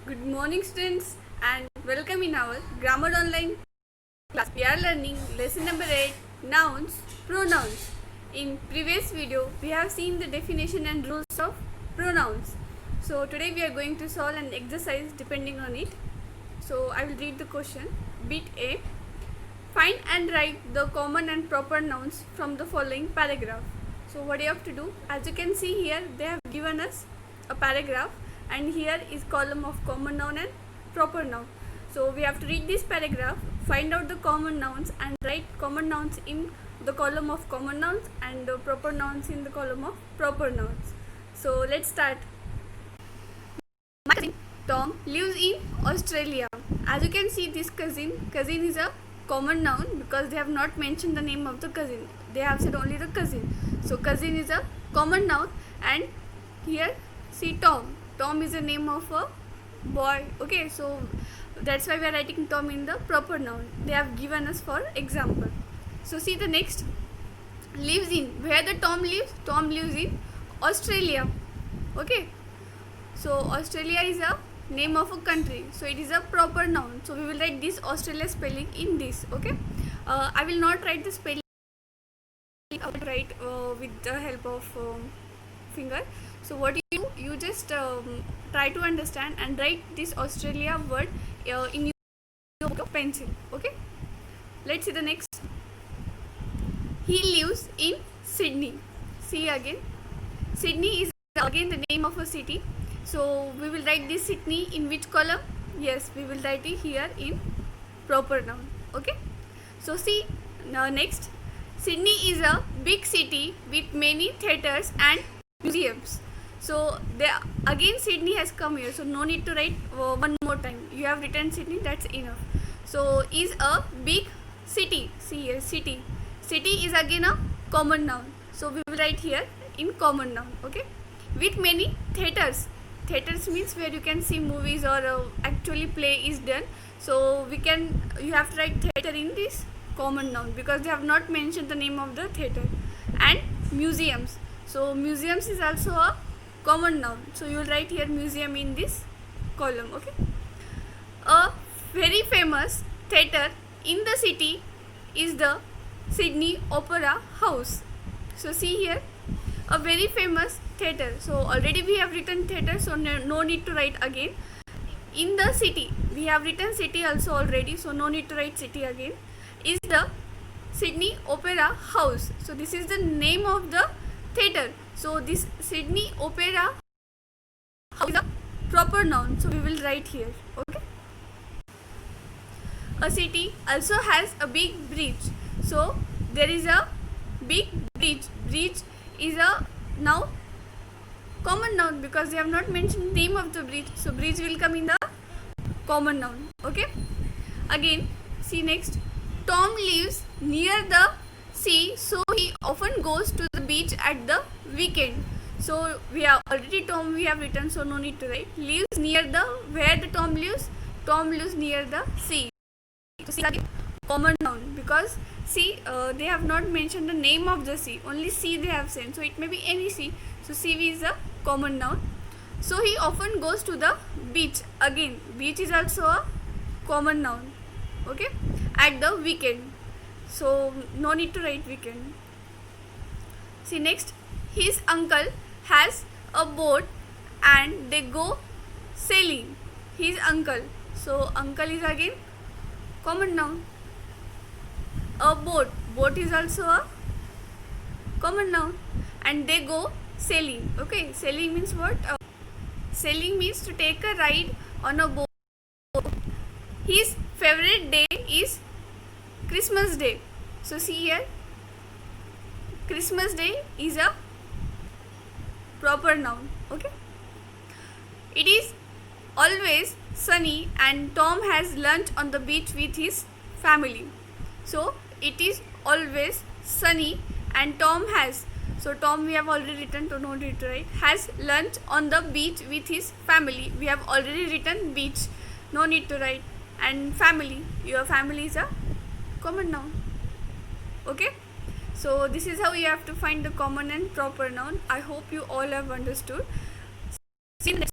Good morning, students, and welcome in our Grammar Online class. We are learning lesson number 8, Nouns, Pronouns. In previous video, we have seen the definition and rules of pronouns. So today we are going to solve an exercise depending on it. So I will read the question. Bit A. Find and write the common and proper nouns from the following paragraph. So what you have to do, as you can see here, they have given us a paragraph, and here is column of common noun and proper noun. So we have to read this paragraph, find out the common nouns and write common nouns in the column of common nouns and the proper nouns in the column of proper nouns. So let's start. My cousin Tom lives in Australia. As you can see, this cousin is a common noun because they have not mentioned the name of the cousin. They have said only the cousin. So cousin is a common noun, and here see Tom. Tom is the name of a boy. Okay, so that's why we are writing Tom in the proper noun. They have given us for example. So see the next. Lives in. Where the Tom lives? Tom lives in Australia. Okay. So Australia is a name of a country. So it is a proper noun. So we will write this Australia spelling in this. Okay. I will not write the spelling. I will write with the help of finger. So what you just try to understand and write this Australia word in your pencil. Okay. Let's see the next. He lives in Sydney. See again. Sydney is again the name of a city. So we will write this Sydney in which column? Yes, we will write it here in proper noun. Okay. So see next. Sydney is a big city with many theatres and museums. So again Sydney has come here. So no need to write one more time. You have written Sydney, that's enough. So is a big city. See here, city. City is again a common noun. So we will write here in common noun. Okay. With many theatres. Theatres means where you can see movies or actually play is done. So you have to write theatre in this common noun because they have not mentioned the name of the theatre. And museums. So museums is also a common noun. So you will write here museum in this column. Okay. A very famous theatre in the city is the Sydney Opera House. So see here, a very famous theatre. So already we have written theatre, so no need to write again. In the city, we have written city also already, so no need to write city again. Is the Sydney Opera House. So this is the name of the theatre. So this Sydney Opera House is a proper noun. So we will write here. Okay. A city also has a big bridge. So there is a big bridge. Bridge is a now common noun because they have not mentioned the name of the bridge. So bridge will come in the common noun. Okay. Again, see next. Tom lives near the sea, so he often goes to the beach at the weekend. So we have already Tom we have written, so no need to write. Lives near the, where the Tom lives? Tom lives near the sea. So see again, common noun because see they have not mentioned the name of the sea, only sea they have said, so it may be any sea. So sea is a common noun. So he often goes to the beach. Again beach is also a common noun. Okay. At the weekend, so no need to write weekend. See next. His uncle has a boat and they go sailing. His uncle, so uncle is again common noun. A boat is also a common noun, and they go sailing. Okay, sailing means what? Sailing means to take a ride on a boat. His favorite day is Christmas Day. So see here, Christmas Day is a proper noun. Okay. It is always sunny and Tom has lunch on the beach with his family. So it is always sunny and Tom has, so Tom we have already written, to no need to write, has lunch on the beach with his family. We have already written beach, no need to write. And family, your family is a common noun. Okay. So this is how you have to find the common and proper noun. I hope you all have understood. See you next